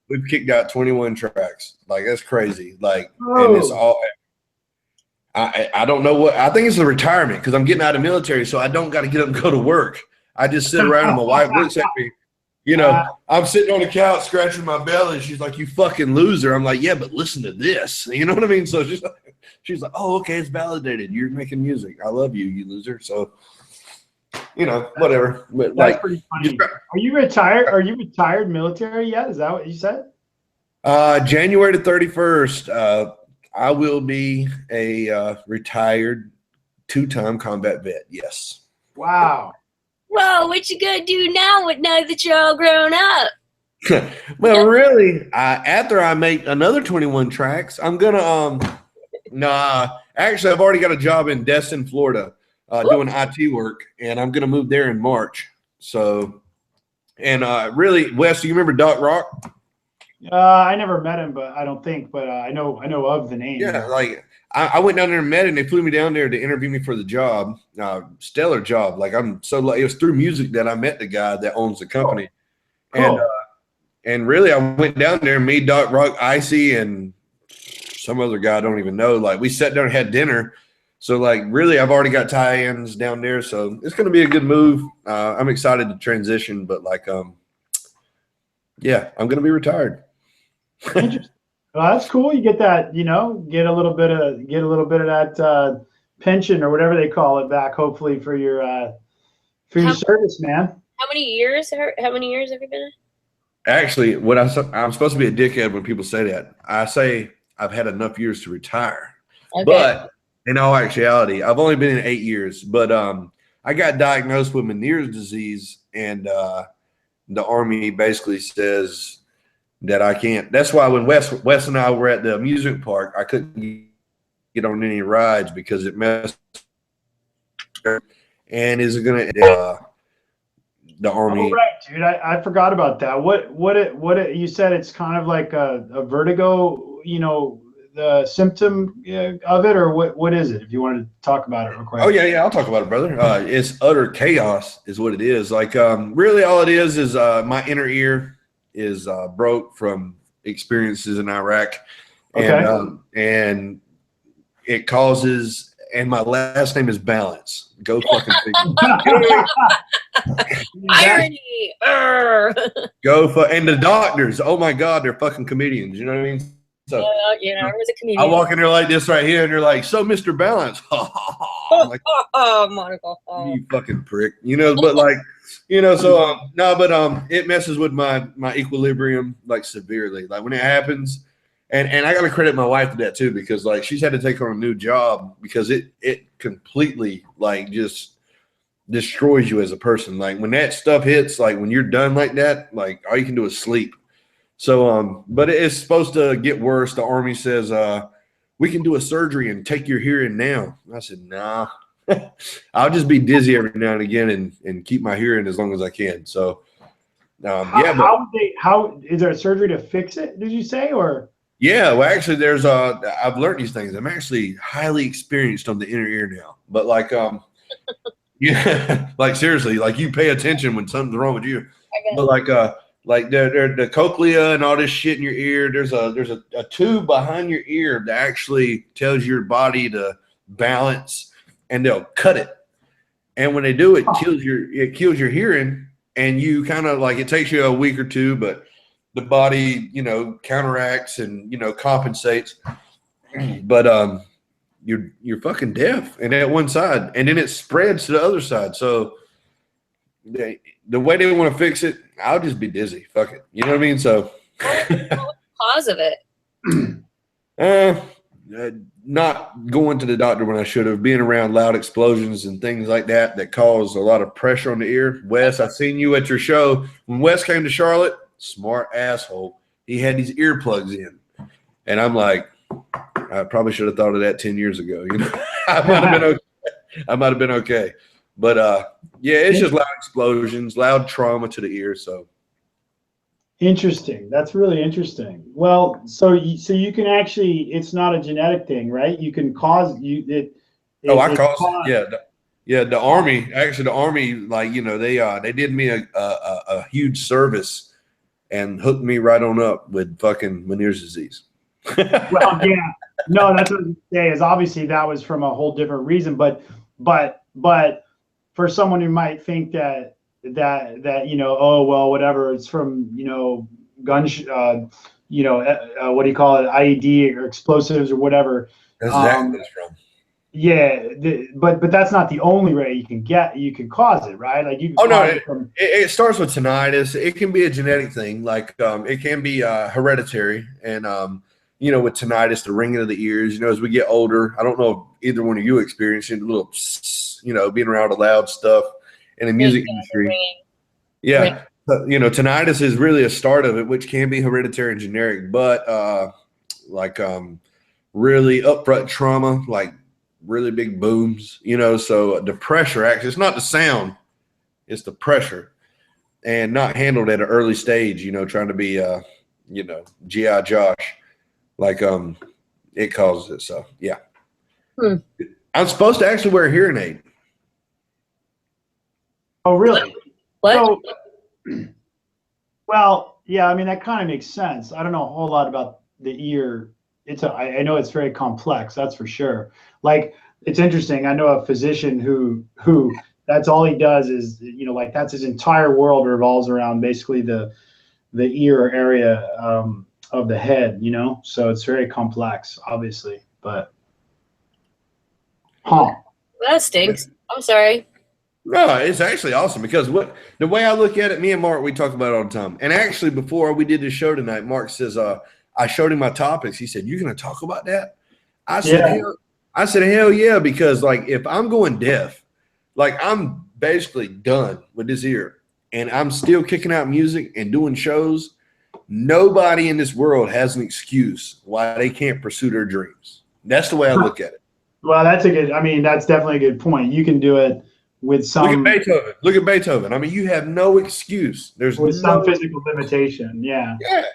We've kicked out 21 tracks. Like that's crazy. Like, and it's all. I don't know what. I think it's the retirement because I'm getting out of the military, so I don't got to get up and go to work. I just sit around and my wife looks at me. I'm sitting on the couch scratching my belly. She's like, "You fucking loser." I'm like, "Yeah, but listen to this." You know what I mean? So she's like, "Oh, okay, it's validated. You're making music. I love you, you loser." So you know, whatever. But That's like, pretty funny. Are you retired? Are you retired military yet? Is that what you said? January the 31st, I will be a retired 2-time combat vet. Yes. Wow. Well, what you gonna do now that you're all grown up? Well, really, after I make another 21 tracks, I'm gonna actually, I've already got a job in Destin, Florida, doing IT work, and I'm gonna move there in March. So, and really, Wes, do you remember Doc Rock? I never met him, but I don't think. But I know of the name. Yeah, like I went down there and met him. They flew me down there to interview me for the job. Stellar job. Like I'm so it was through music that I met the guy that owns the company. Cool. And really, I went down there and me, Doc Rock, Icy, and some other guy I don't even know. Like we sat down and had dinner. So like really, I've already got tie-ins down there. So it's going to be a good move. I'm excited to transition, but like yeah, I'm going to be retired. Interesting. Well, that's cool. You get that, get a little bit of that pension or whatever they call it back. Hopefully for your service, man. How many years? How many years have you been in? Actually, I'm supposed to be a dickhead when people say that. I say I've had enough years to retire, but in all actuality, I've only been in 8 years. But I got diagnosed with Meniere's disease, and the Army basically says that I can't. That's why when Wes and I were at the amusement park, I couldn't get on any rides because it messed. And is it going to the Army? Oh, right, dude. I forgot about that. What you said? It's kind of like a vertigo. The symptom of it, or what is it? If you wanted to talk about it real quick. Oh yeah, I'll talk about it, brother. It's utter chaos, is what it is. Like really, all it is my inner ear is broke from experiences in Iraq, and it causes. And my last name is Ballance. Go fucking figure. Irony. And the doctors. Oh my God, they're fucking comedians. You know what I mean? So I was a comedian. I walk in there like this right here, and they're like, "So, Mr. Balance." I'm like, Monica. you fucking prick. But like, so it messes with my equilibrium like severely. Like when it happens, and I gotta credit my wife for that too, because like she's had to take on a new job because it completely like just destroys you as a person. Like when that stuff hits, like when you're done like that, like all you can do is sleep. So but it's supposed to get worse. The Army says we can do a surgery and take your hearing now. I said, nah. I'll just be dizzy every now and again and keep my hearing as long as I can. So how is there a surgery to fix it, did you say? Or yeah, well actually there's I've learned these things. I'm actually highly experienced on the inner ear now. But like yeah, like seriously, like you pay attention when something's wrong with you. But like the cochlea and all this shit in your ear, there's a tube behind your ear that actually tells your body to balance, and they'll cut it. And when they do, it kills your hearing, and you kind of like it takes you a week or two, but the body counteracts and compensates. But you're fucking deaf, and at one side, and then it spreads to the other side. So the way they want to fix it, I'll just be dizzy. Fuck it. You know what I mean? So what's the cause of it? Not going to the doctor when I should have, being around loud explosions and things like that cause a lot of pressure on the ear. Wes, I seen you at your show. When Wes came to Charlotte, smart asshole, he had these earplugs in. And I'm like, I probably should have thought of that 10 years ago. I might have been okay. But yeah, it's just loud explosions, loud trauma to the ear. So interesting. That's really interesting. Well, so you can actually, it's not a genetic thing, right? You can cause it. I caused it. Yeah. The Army, like they did me a huge service and hooked me right on up with fucking Meniere's disease. Well, yeah. No, that's what I was say is obviously that was from a whole different reason, but for someone who might think that oh well, whatever, it's from what do you call it, IED or explosives or whatever. That's exactly what it's from. Yeah, but that's not the only way you can cause it, but that's not the only way you can cause it, right? Like you can cause it from. It starts with tinnitus. It can be a genetic thing, like it can be hereditary, and with tinnitus, the ringing of the ears. As we get older, I don't know if either one of you experiencing a little, being around the loud stuff in the music industry. Yeah, tinnitus is really a start of it, which can be hereditary and generic, but really upfront trauma, like really big booms, so the pressure actually, it's not the sound, it's the pressure, and not handled at an early stage, trying to be G.I. Josh, it causes it. So yeah. I'm supposed to actually wear a hearing aid. Oh really? What? So, well, yeah, I mean that kind of makes sense. I don't know a whole lot about the ear. I know it's very complex, that's for sure. Like, it's interesting. I know a physician who that's all he does is, that's his entire world revolves around basically the ear area of the head, So it's very complex, obviously, but That stinks. I'm sorry. No, it's actually awesome because the way I look at it, me and Mark, we talk about it all the time. And actually, before we did the show tonight, Mark says, I showed him my topics. He said, "You're going to talk about that?" I said, hell yeah, because if I'm going deaf, I'm basically done with this ear and I'm still kicking out music and doing shows. Nobody in this world has an excuse why they can't pursue their dreams. That's the way I look at it. Well, that's definitely a good point. You can do it with some. Look at Beethoven. I mean, you have no excuse. There's some physical limitation. Yeah. Yeah.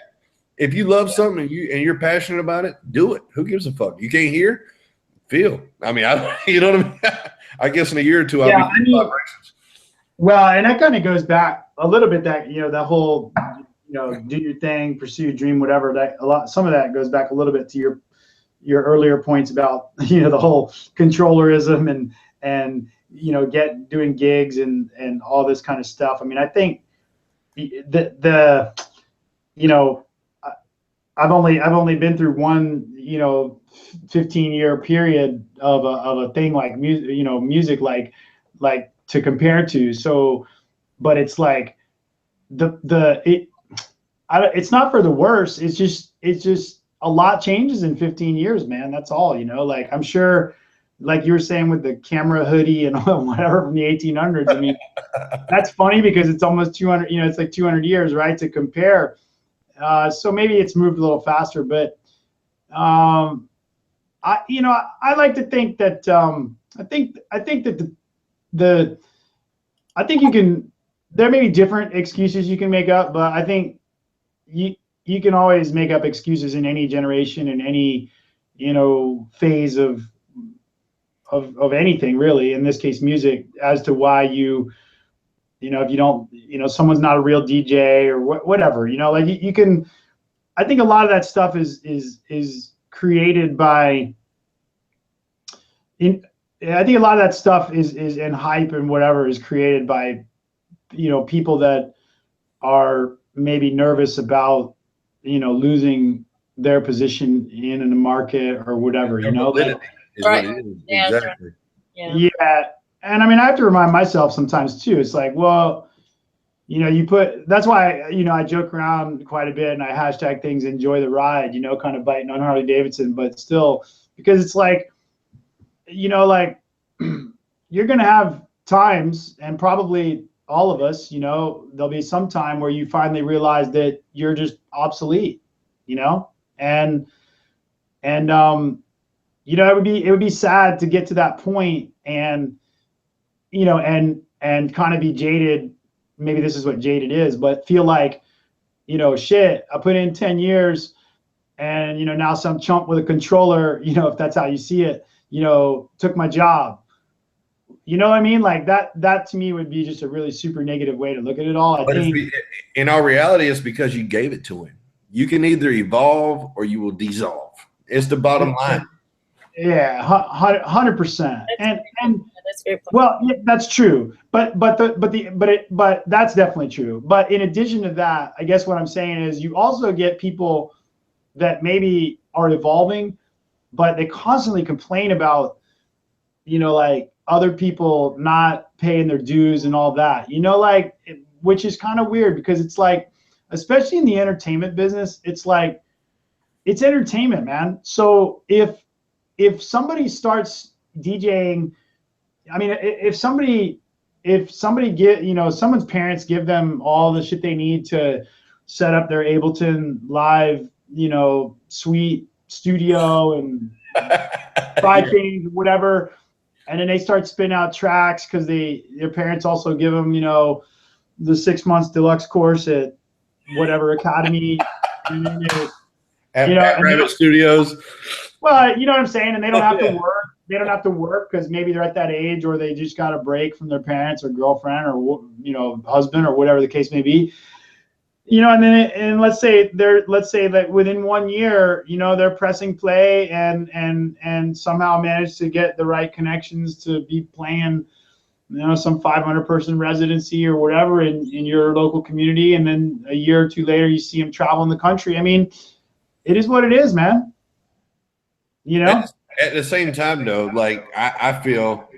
If you love something and you're passionate about it, do it. Who gives a fuck? You can't hear? Feel. I mean, you know what I mean? I guess in a year or two, I'll be vibrations. Well, and that kind of goes back a little bit that whole, do your thing, pursue your dream, whatever. Some of that goes back a little bit to your earlier points about, the whole controllerism and doing gigs and all this kind of stuff. I mean, I think I've only been through one 15-year period of a thing like music like to compare to. So, but it's like it's not for the worse. It's just a lot changes in 15 years, man. That's all. Like I'm sure, like you were saying with the camera hoodie and whatever from the 1800s. I mean, that's funny because it's almost 200. It's like 200 years, right, to compare. So maybe it's moved a little faster, but I like to think that I think that I think you can. There may be different excuses you can make up, but I think you can always make up excuses in any generation, in any phase of anything really. In this case, music, as to why if you don't, someone's not a real DJ or whatever, like you can. I think a lot of that stuff is created by. I think a lot of that stuff is in hype and whatever is created by, people that are maybe nervous about, losing their position in a market or whatever, Right. Yeah, exactly. Yeah. And I mean, I have to remind myself sometimes too. It's like, well, that's why, I joke around quite a bit and I hashtag things, enjoy the ride, kind of biting on Harley Davidson, but still, because it's like, like you're going to have times, and probably all of us, there'll be some time where you finally realize that you're just obsolete, and it would be sad to get to that point and, and kind of be jaded. Maybe this is what jaded is, but feel like, shit, I put in 10 years and, now some chump with a controller, if that's how you see it, took my job. You know what I mean? Like that to me would be just a really super negative way to look at it all. I think in our reality, it's because you gave it to him. You can either evolve or you will dissolve. It's the bottom line. Yeah, 100%. And that's very funny. well, yeah, that's true. But that's definitely true. But in addition to that, I guess what I'm saying is you also get people that maybe are evolving, but they constantly complain about, you know, like other people not paying their dues and all that, you know, like, which is kind of weird because it's like, especially in the entertainment business, it's like, it's entertainment, man. So if somebody starts DJing, I mean, if somebody get, you know, someone's parents give them all the shit they need to set up their Ableton Live, you know, suite studio and buy things, whatever, and then they start spinning out tracks because their parents also give them, you know, the 6 months deluxe course at whatever academy, and then they, At, you know, at Rabbit Studios. well, you know what I'm saying, and they don't have to work. They don't have to work because maybe they're at that age, or they just got a break from their parents or girlfriend or, you know, husband or whatever the case may be. You know, and then let's say that within 1 year, you know, they're pressing play and somehow manage to get the right connections to be playing, you know, some 500-person residency or whatever in your local community, and then a year or two later, you see them traveling the country. I mean, it is what it is, man. You know. At the same time, though, like I feel,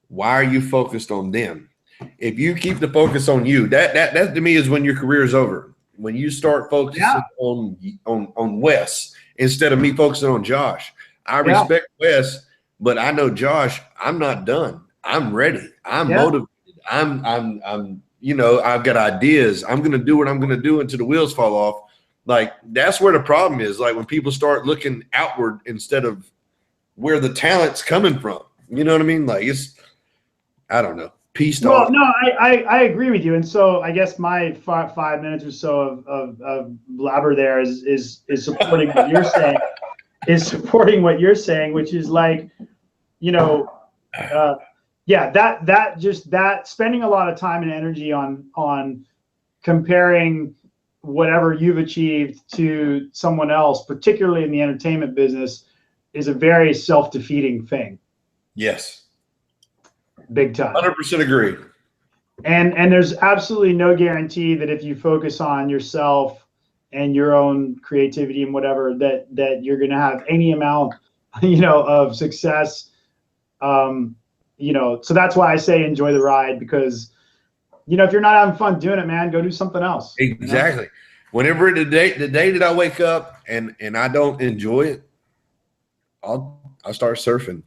why are you focused on them? If you keep the focus on you, that to me is when your career is over. When you start focusing on Wes instead of me focusing on Josh. I respect Wes, but I know Josh. I'm not done. I'm ready. I'm motivated. I'm you know, I've got ideas. I'm gonna do what I'm gonna do until the wheels fall off. Like, that's where the problem is. Like, when people start looking outward instead of where the talent's coming from. You know what I mean? Like, it's, I don't know. Peace. Well, no, I agree with you. And so I guess my 5 minutes or so of blabber there is supporting what you're saying, which is like, you know, that spending a lot of time and energy on comparing whatever you've achieved to someone else, particularly in the entertainment business, is a very self-defeating thing. Yes. Big time. 100% agree. And there's absolutely no guarantee that if you focus on yourself and your own creativity and whatever, that you're going to have any amount, you know, of success. You know, so that's why I say enjoy the ride, because, you know, if you're not having fun doing it, man, go do something else. Exactly. You know? Whenever the day that I wake up and I don't enjoy it, I'll start surfing.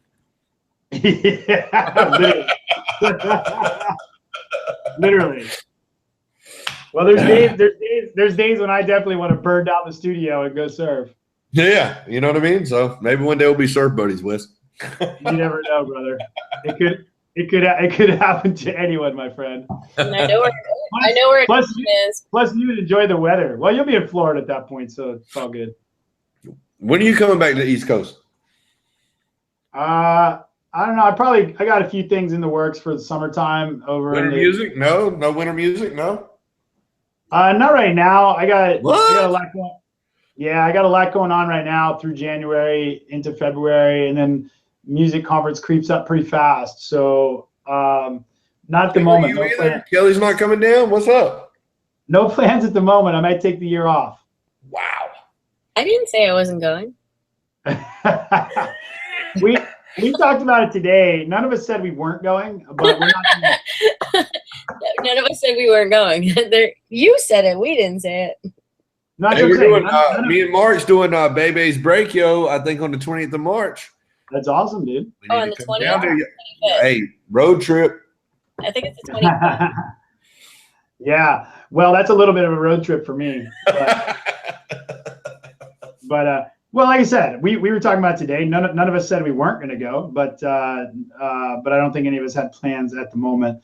Yeah, literally. Well, there's days when I definitely want to burn down the studio and go surf. Yeah, you know what I mean. So maybe one day we'll be surf buddies, Wes. You never know, brother. It could happen to anyone, my friend. And I know where it is. Plus, you would enjoy the weather. Well, you'll be in Florida at that point, so it's all good. When are you coming back to the East Coast? I don't know. I got a few things in the works for the summertime over. Winter music? No winter music. No. Not right now. I got a lot going. Yeah, I got a lot going on right now through January into February, and then music conference creeps up pretty fast. So not at the moment. No plan. Kelly's not coming down. What's up? No plans at the moment. I might take the year off. Wow. I didn't say I wasn't going. We talked about it today. None of us said we weren't going, but we're not going. None of us said we weren't going. You said it. We didn't say it. Hey, we're doing, me and Mark's doing Bebe's Break, yo, I think on the 20th of March. That's awesome, dude. Oh, on the 20th? Hey, road trip. I think it's the 20th. Yeah. Well, that's a little bit of a road trip for me. But well, like I said, we were talking about today. None of us said we weren't going to go, but I don't think any of us had plans at the moment.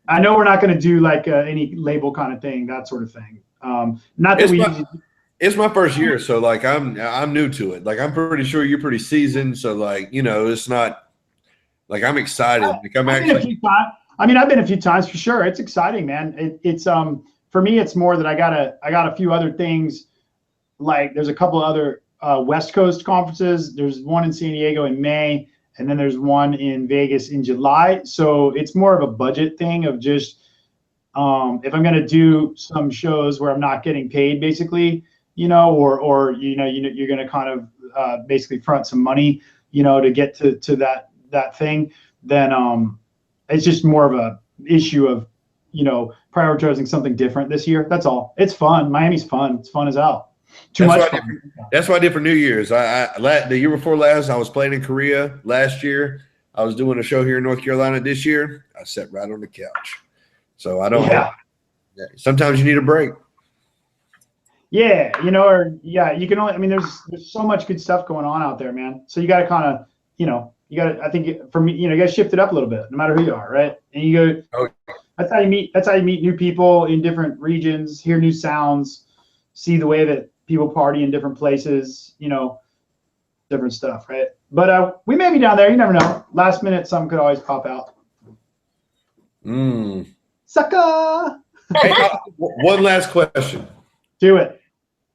I know we're not going to do like any label kind of thing, that sort of thing. Not that it's my first year, so like I'm new to it. Like I'm pretty sure you're pretty seasoned, so like, you know, it's not like I'm excited. Like I've been a few times for sure. It's exciting, man. It's for me, it's more that I got a few other things. Like there's a couple of other West Coast conferences. There's one in San Diego in May, and then there's one in Vegas in July. So it's more of a budget thing of just if I'm going to do some shows where I'm not getting paid, basically, you know, or you're going to kind of basically front some money, you know, to get to that thing, then it's just more of a issue of, you know, prioritizing something different this year. That's all. It's fun. Miami's fun. It's fun as hell. That's what I did for New Year's. The year before last, I was playing in Korea. Last year, I was doing a show here in North Carolina. This year, I sat right on the couch. So I don't. Yeah. Sometimes you need a break. Yeah, you know, or yeah, you can only. I mean, there's so much good stuff going on out there, man. So you got to kind of, you know, you got to. I think for me, you know, you got to shift it up a little bit, no matter who you are, right? And you go. Oh. That's how you meet. That's how you meet new people in different regions, hear new sounds, see the way that people party in different places. You know, different stuff, right? But we may be down there. You never know. Last minute, something could always pop out. Sucker. Hey, one last question. Do it.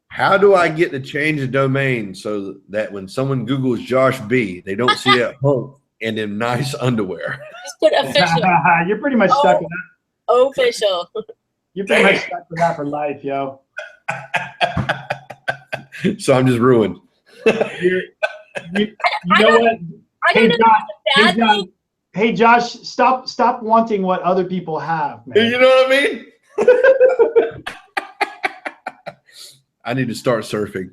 How do I get to change the domain so that when someone Googles Josh B, they don't see a hunk and in nice underwear? Just put official. You're pretty much stuck with that. Official. You're pretty much stuck with that for life, yo. So I'm just ruined. You know what? Hey, Josh, stop wanting what other people have, man. You know what I mean? I need to start surfing.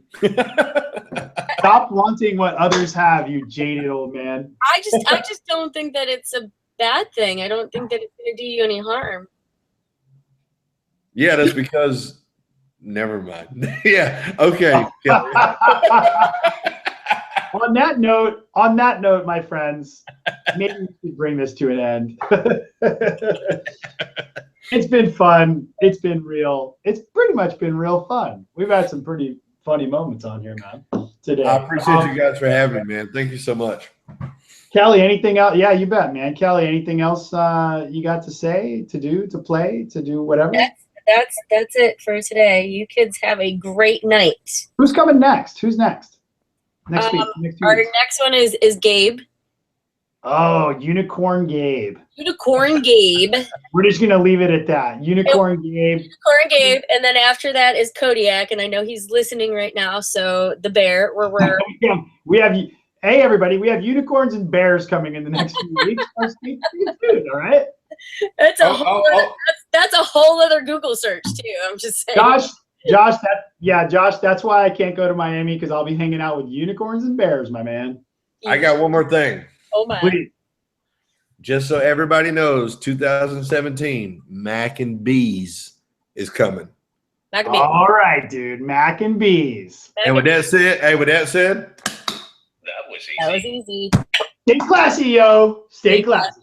Stop wanting what others have, you jaded old man. I just don't think that it's a bad thing. I don't think that it's going to do you any harm. Yeah, that's because. Never mind. Yeah. Okay. On that note, my friends, maybe we should bring this to an end. It's been fun. It's been real. It's pretty much been real fun. We've had some pretty funny moments on here, man, today. I appreciate you guys for having me, man. Thank you so much. Kelly, anything else? Yeah, you bet, man. Kelly, anything else you got to say, to do, to play, to do whatever? That's it for today. You kids have a great night. Who's coming next? Who's next? Next week. Our next one is Gabe. Oh, Unicorn Gabe. Unicorn Gabe. We're just gonna leave it at that. Unicorn Gabe. Unicorn Gabe, and then after that is Kodiak, and I know he's listening right now. So the bear, we have. Hey everybody, we have unicorns and bears coming in the next few weeks. All right. That's a whole other Google search too. I'm just saying. Josh, that's why I can't go to Miami, because I'll be hanging out with unicorns and bears, my man. I got one more thing. Oh my. Please. Just so everybody knows, 2017 Mac and Bees is coming. Mac and Bees. All right, dude. Mac and Bees. And with that said, that was easy. That was easy. Stay classy, yo. Stay classy.